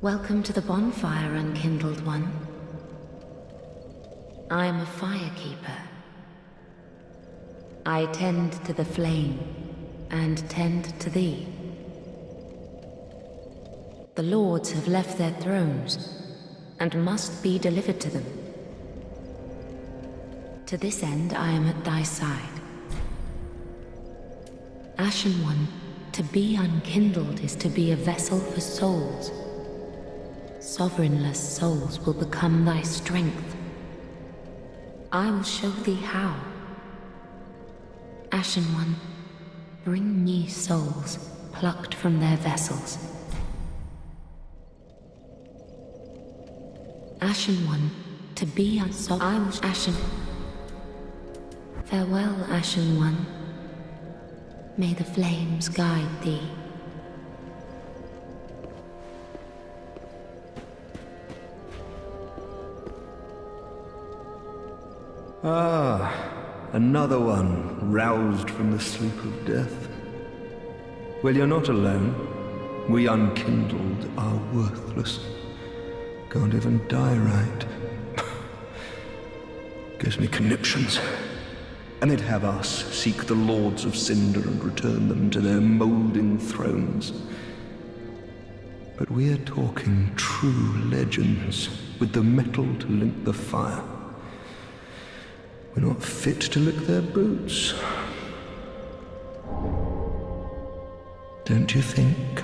Welcome to the bonfire, unkindled one. I am a firekeeper. I tend to the flame, and tend to thee. The lords have left their thrones, and must be delivered to them. To this end I am at thy side. Ashen One, to be unkindled is to be a vessel for souls. Sovereignless souls will become thy strength. I will show thee how. Ashen One, bring me souls plucked from their vessels. Ashen One, to be I will Ashen. Farewell, Ashen One. May the flames guide thee. Ah, another one roused from the sleep of death. Well, you're not alone. We unkindled are worthless. Can't even die right. Gives me conniptions. And they'd have us seek the lords of cinder and return them to their moulding thrones. But we're talking true legends, with the metal to link the fire. We're not fit to lick their boots. Don't you think?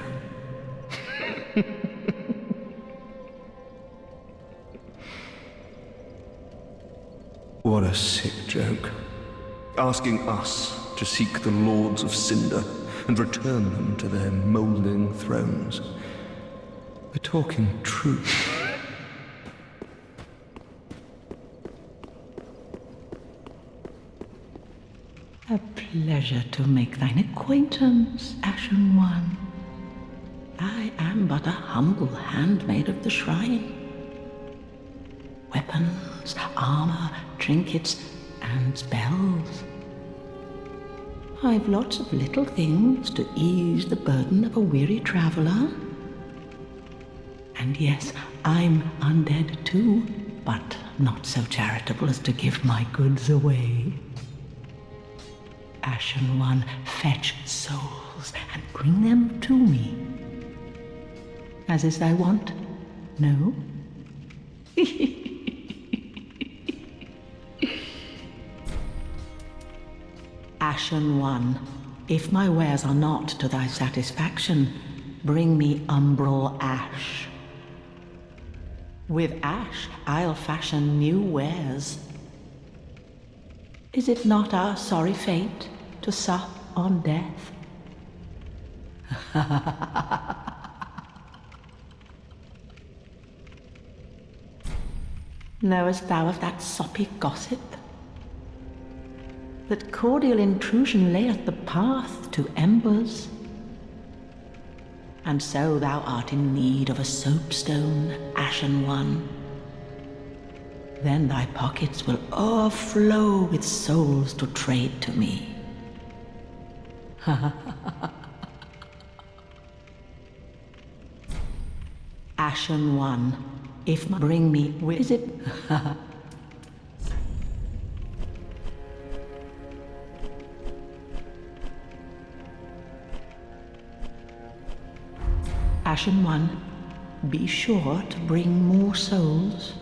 What a sick joke. Asking us to seek the lords of cinder and return them to their moulding thrones. We're talking truth. A pleasure to make thine acquaintance, Ashen One. I am but a humble handmaid of the shrine. Weapons, armor, trinkets, and spells. I've lots of little things to ease the burden of a weary traveler. And yes, I'm undead too, but not so charitable as to give my goods away. Ashen One, fetch souls and bring them to me. As is thy wont, no? Ashen One, if my wares are not to thy satisfaction, bring me umbral ash. With ash, I'll fashion new wares. Is it not our sorry fate to sup on death? Knowest thou of that soppy gossip? That cordial intrusion layeth the path to embers. And so thou art in need of a soapstone, Ashen One. Then thy pockets will overflow with souls to trade to me. Ashen One, if bring me with is it? Ashen One, be sure to bring more souls.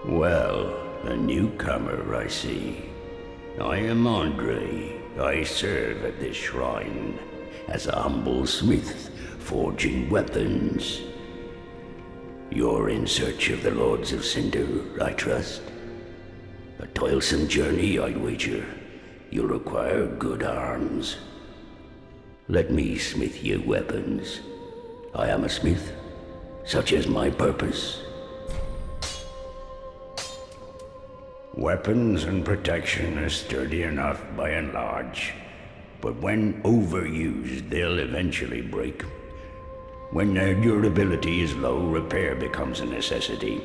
Well, a newcomer, I see. I am Andre. I serve at this shrine as a humble smith, forging weapons. You're in search of the Lords of Cinder, I trust? A toilsome journey, I'd wager. You'll require good arms. Let me smith you weapons. I am a smith, such is my purpose. Weapons and protection are sturdy enough by and large, but when overused, they'll eventually break. When their durability is low, repair becomes a necessity.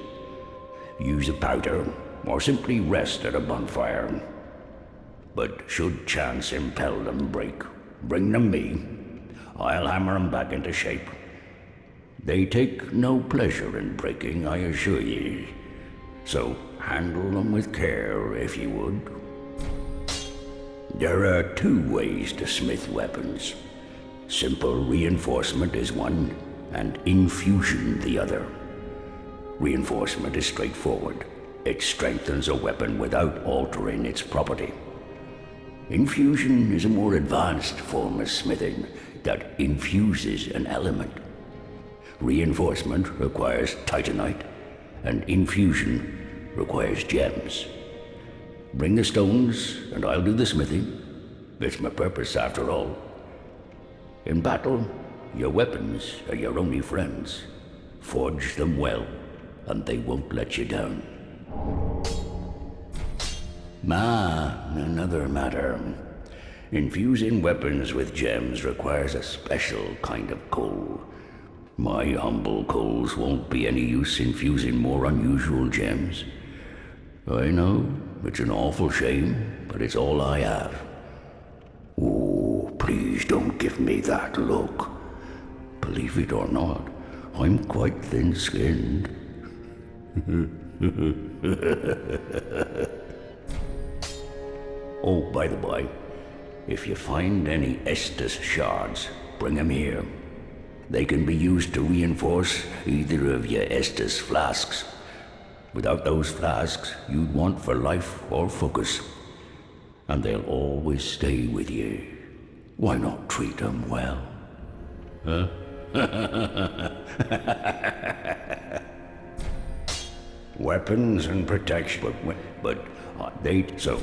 Use a powder, or simply rest at a bonfire. But should chance impel them break, bring them me. I'll hammer them back into shape. They take no pleasure in breaking, I assure ye. So handle them with care, if ye would. There are two ways to smith weapons. Simple reinforcement is one, and infusion the other. Reinforcement is straightforward. It strengthens a weapon without altering its property. Infusion is a more advanced form of smithing that infuses an element. Reinforcement requires titanite, and infusion requires gems. Bring the stones, and I'll do the smithing. It's my purpose, after all. In battle, your weapons are your only friends. Forge them well, and they won't let you down. Another matter. Infusing weapons with gems requires a special kind of coal. My humble coals won't be any use infusing more unusual gems. I know, it's an awful shame, but it's all I have. Oh, please don't give me that look. Believe it or not, I'm quite thin-skinned. Oh, by the by, if you find any Estus shards, bring them here. They can be used to reinforce either of your Estus flasks. Without those flasks, you'd want for life or focus. And they'll always stay with you. Why not treat them well? Huh? Weapons and protection, but so...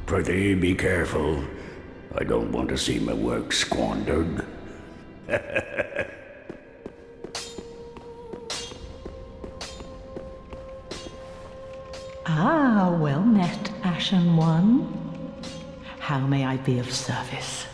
Prithee, be careful. I don't want to see my work squandered. Well met, Ashen One. How may I be of service?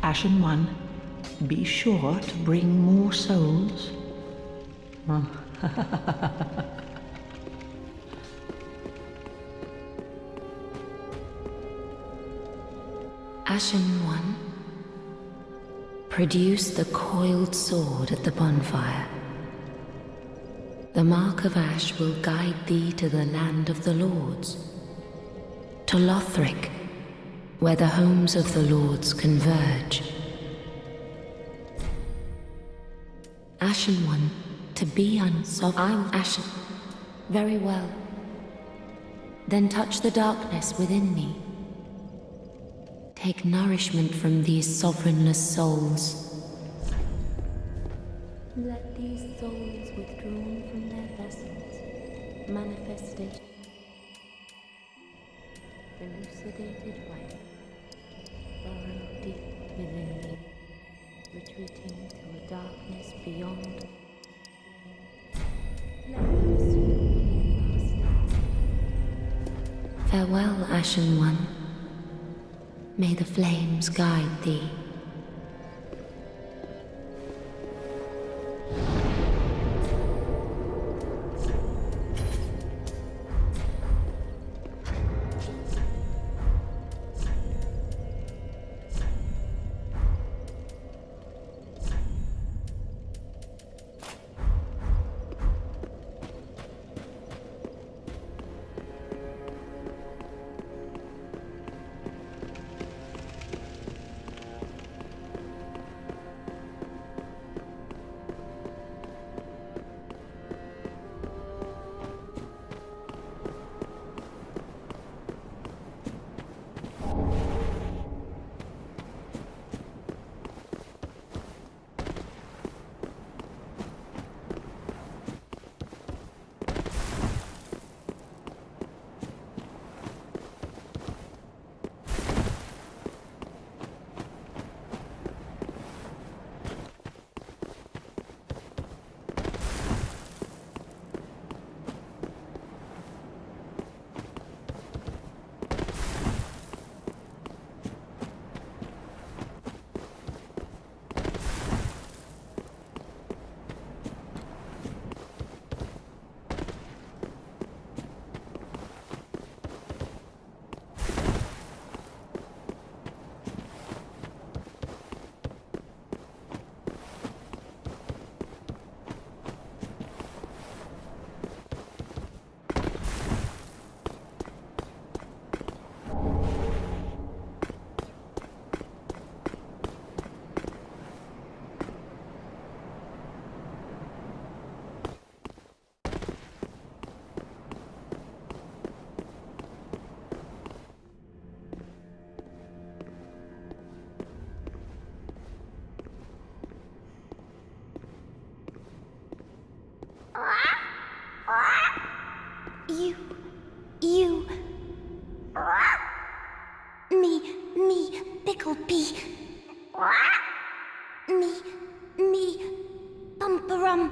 Ashen One, be sure to bring more souls. Ashen One, produce the coiled sword at the bonfire. The mark of ash will guide thee to the land of the lords, to Lothric, where the homes of the lords converge. Ashen One, to be I'm Ashen. Very well. Then touch the darkness within me. Take nourishment from these sovereignless souls. Let these souls withdrawn from their vessels manifestation. Elucidated way, burrow deep within me, retreating to a darkness beyond. Let them assume master. Farewell, Ashen One. May the flames guide thee. me, Picklebee. Me, Bumperum.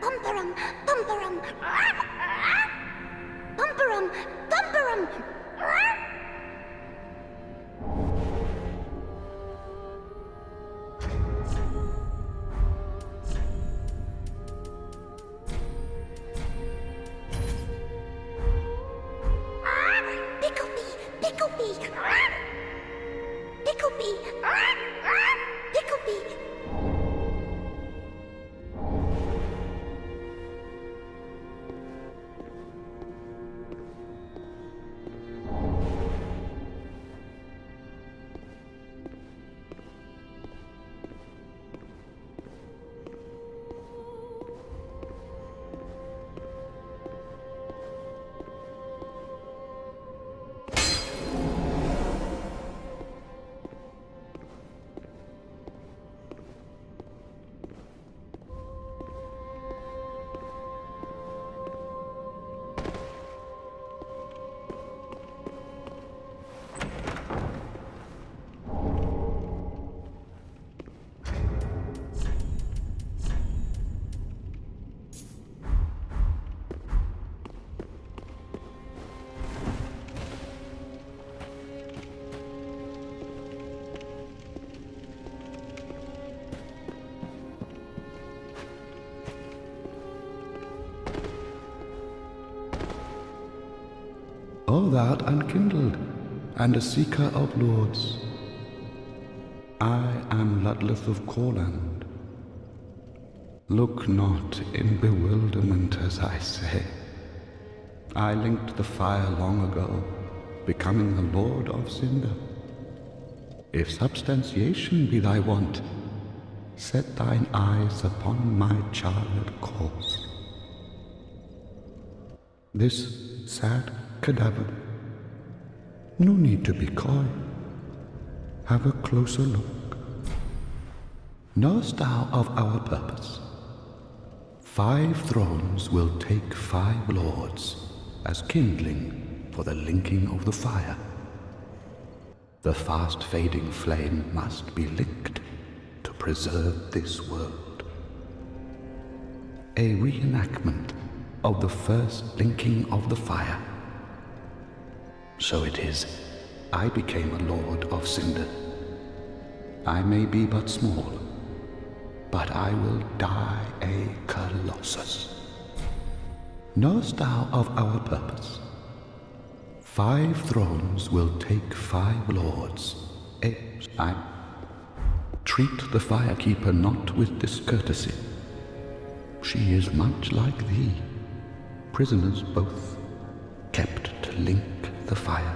Bumperum, Bumperum. Bumperum, Bumperum. Picklebee, Picklebee. Picklebee. Picklebee. All that unkindled, and a seeker of lords. I am Ludleth of Corland. Look not in bewilderment as I say. I linked the fire long ago, becoming the Lord of Cinder. If substantiation be thy want, set thine eyes upon my charred course. This sad cadaver, no need to be coy. Have a closer look. Knowest thou of our purpose? 5 thrones will take 5 lords as kindling for the linking of the fire. The fast-fading flame must be licked to preserve this world. A reenactment of the first linking of the fire. So it is, I became a lord of Cinder. I may be but small, but I will die a colossus. Knowest thou of our purpose? 5 thrones will take 5 lords. I treat the firekeeper not with discourtesy. She is much like thee, prisoners both, kept to link the fire.